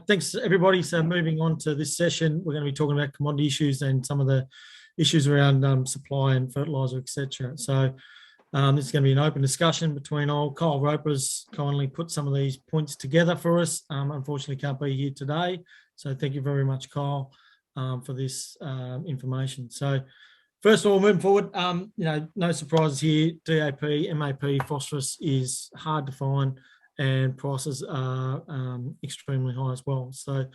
Thanks, everybody. So moving on to this session, we're going to be talking about commodity issues and some of the issues around supply and fertiliser, etc. So this is going to be an open discussion between Kyle Ropa's kindly put some of these points together for us. Unfortunately, can't be here today. So thank you very much, Kyle, for this information. So first of all, moving forward, no surprises here. DAP, MAP, phosphorus is hard to find, and prices are extremely high as well. So it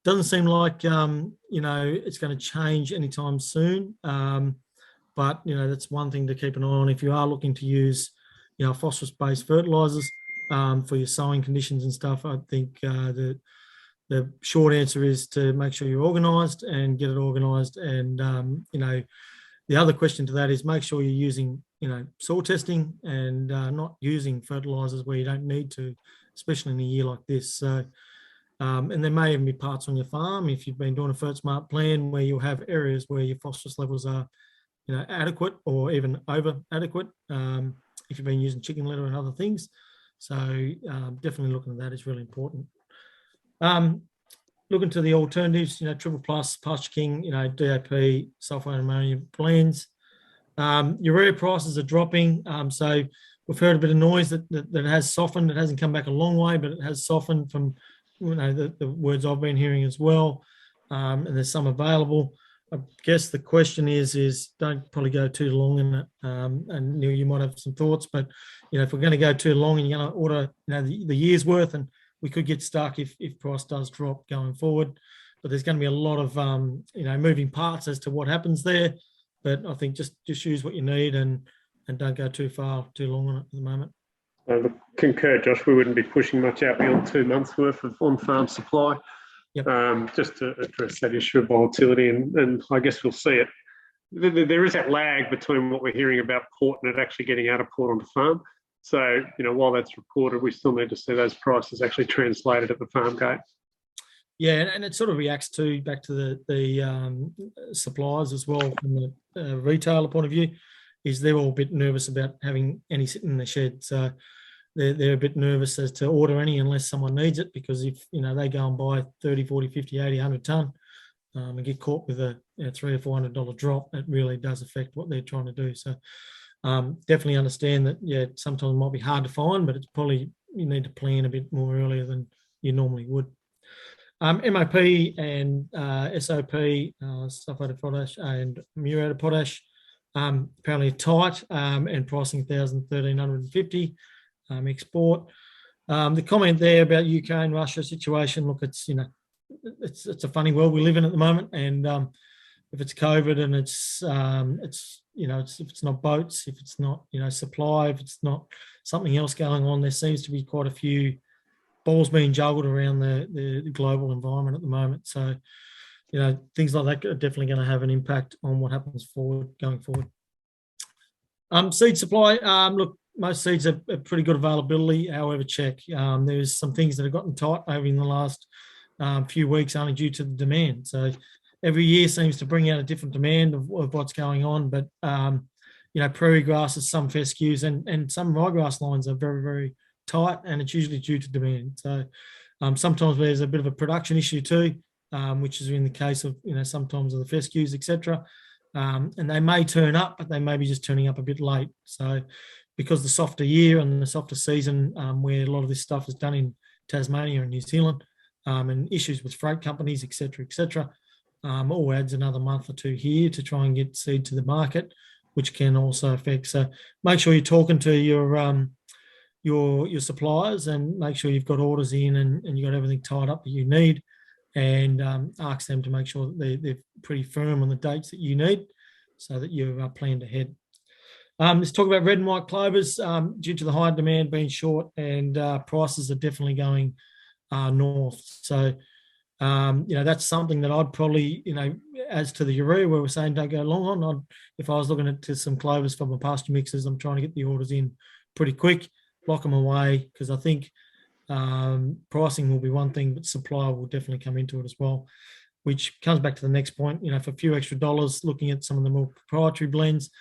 doesn't seem like it's going to change anytime soon. But that's one thing to keep an eye on if you are looking to use phosphorus-based fertilizers for your sowing conditions and stuff. I think the short answer is to make sure you're organised and get it organised. And the other question to that is make sure you're using soil testing and not using fertilizers where you don't need to, especially in a year like this. So and there may even be parts on your farm, if you've been doing a FertSmart plan, where you'll have areas where your phosphorus levels are adequate or even over adequate, if you've been using chicken litter and other things. So definitely looking at that is really important. Looking to the alternatives, Triple Plus, Pasture King, DAP, sulfate and ammonium blends. Urea prices are dropping. So we've heard a bit of noise that it has softened. It hasn't come back a long way, but it has softened from the words I've been hearing as well. And there's some available. I guess the question is don't probably go too long in it. And Neil, you might have some thoughts, but if we're going to go too long and you're going to order the year's worth, and we could get stuck if price does drop going forward. But there's going to be a lot of moving parts as to what happens there. But I think just use what you need and don't go too long on it at the moment. I concur, Josh. We wouldn't be pushing much out beyond 2 months' worth of on-farm supply. Yep. Just to address that issue of volatility, and I guess we'll see it. There is that lag between what we're hearing about port and it actually getting out of port onto farm. So, while that's reported, we still need to see those prices actually translated at the farm gate. Yeah, and it sort of reacts back to the suppliers as well from the retailer point of view, is they're all a bit nervous about having any sitting in the shed. So they're a bit nervous as to order any unless someone needs it, because if, they go and buy 30, 40, 50, 80, 100 tonne and get caught with a $300 or $400 drop, it really does affect what they're trying to do. So definitely understand that, sometimes it might be hard to find, but it's probably you need to plan a bit more earlier than you normally would. MOP and SOP, sulfate of potash and muriate of potash, apparently tight and pricing $1,350 export. The comment there about UK and Russia situation, look, it's it's a funny world we live in at the moment, and if it's COVID and it's if it's not boats, if it's not supply, if it's not something else going on, there seems to be quite a few balls being juggled around the global environment at the moment. So, things like that are definitely going to have an impact on what happens going forward. Seed supply, look, most seeds are pretty good availability, however, check. There's some things that have gotten tight over in the last few weeks only due to the demand. So every year seems to bring out a different demand of what's going on. But, prairie grasses, some fescues and some ryegrass lines are very, very tight, and it's usually due to demand. So sometimes there's a bit of a production issue too, which is in the case of sometimes of the fescues, etc. And they may turn up, but they may be just turning up a bit late. So because the softer year and the softer season, where a lot of this stuff is done in Tasmania and New Zealand, and issues with freight companies, etc., all adds another month or two here to try and get seed to the market, which can also affect. So make sure you're talking to your suppliers and make sure you've got orders in and you've got everything tied up that you need, and ask them to make sure that they're pretty firm on the dates that you need so that you're planned ahead. Let's talk about red and white clovers. Due to the high demand being short, and prices are definitely going north. So, that's something that I'd probably, as to the urea where we're saying don't go long on, if I was looking at some clovers for my pasture mixes, I'm trying to get the orders in pretty quick, block them away, because I think pricing will be one thing, but supply will definitely come into it as well, which comes back to the next point. For a few extra dollars, looking at some of the more proprietary blends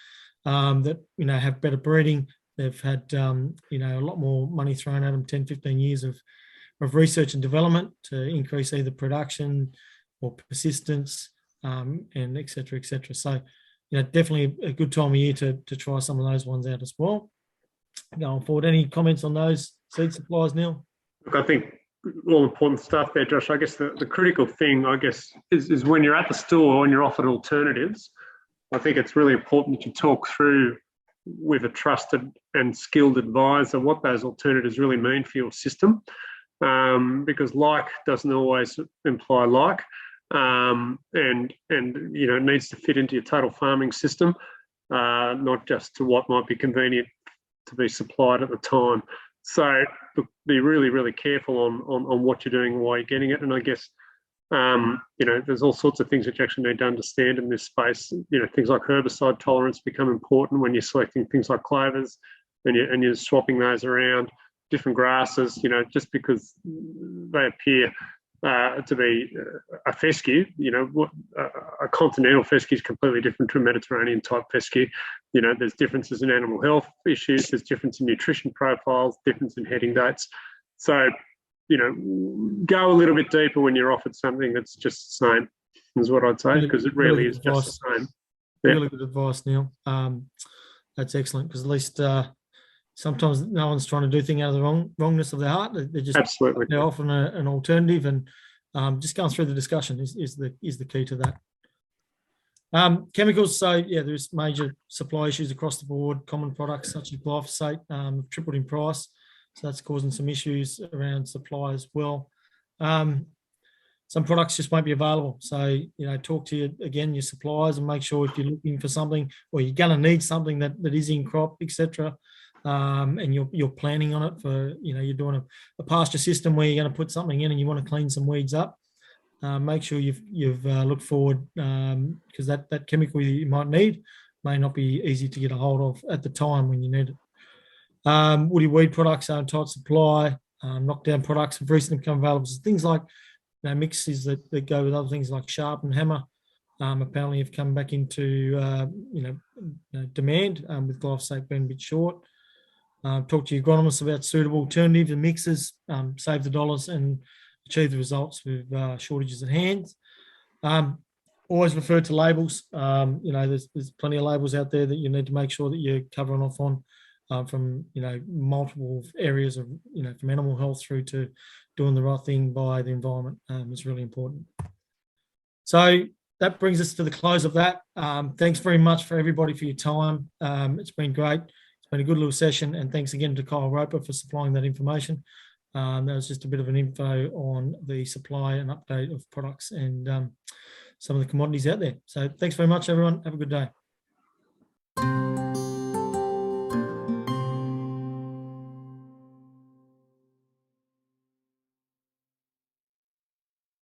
that have better breeding. They've had a lot more money thrown at them, 10, 15 years of of research and development to increase either production or persistence, and et cetera, et cetera. So, definitely a good time of year to try some of those ones out as well. Going forward, any comments on those seed supplies, Neil? Look, I think all important stuff there, Josh. I guess the critical thing, is when you're at the store and you're offered alternatives, I think it's really important that you talk through with a trusted and skilled advisor what those alternatives really mean for your system, because like doesn't always imply like, and it needs to fit into your total farming system, not just to what might be convenient to be supplied at the time. So be really, really careful on what you're doing and why you're getting it. And I guess, there's all sorts of things that you actually need to understand in this space. Things like herbicide tolerance become important when you're selecting things like clovers and you're swapping those around. Different grasses, just because they appear to be a fescue, a continental fescue is completely different to a Mediterranean type fescue. There's differences in animal health issues, there's difference in nutrition profiles, difference in heading dates. So, go a little bit deeper when you're offered something that's just the same, is what I'd say, because it really is just the same. Really good advice, Neil. That's excellent, because at least sometimes no one's trying to do things out of the wrongness of their heart. They're just absolutely, they're often an alternative, and just going through the discussion is the key to that. Chemicals, so there's major supply issues across the board. Common products such as glyphosate tripled in price, so that's causing some issues around supply as well. Some products just won't be available, so talk to your suppliers and make sure if you're looking for something or you're going to need something that is in crop, etc. And you're planning on it for, you're doing a pasture system where you're going to put something in and you want to clean some weeds up. Make sure you've looked forward, because that chemical you might need may not be easy to get a hold of at the time when you need it. Woody weed products are in tight supply. Knockdown products have recently become available. So things like mixes that go with other things like Sharp and Hammer apparently have come back into demand, with glyphosate being a bit short. Talk to your agronomists about suitable alternatives and mixes, save the dollars and achieve the results with shortages at hand. Always refer to labels. There's plenty of labels out there that you need to make sure that you're covering off on, from multiple areas of from animal health through to doing the right thing by the environment. Is really important. So that brings us to the close of that. Thanks very much for everybody for your time. It's been great. It's been a good little session, and thanks again to Kyle Ropa for supplying that information. That was just a bit of an info on the supply and update of products and some of the commodities out there. So thanks very much, everyone. Have a good day.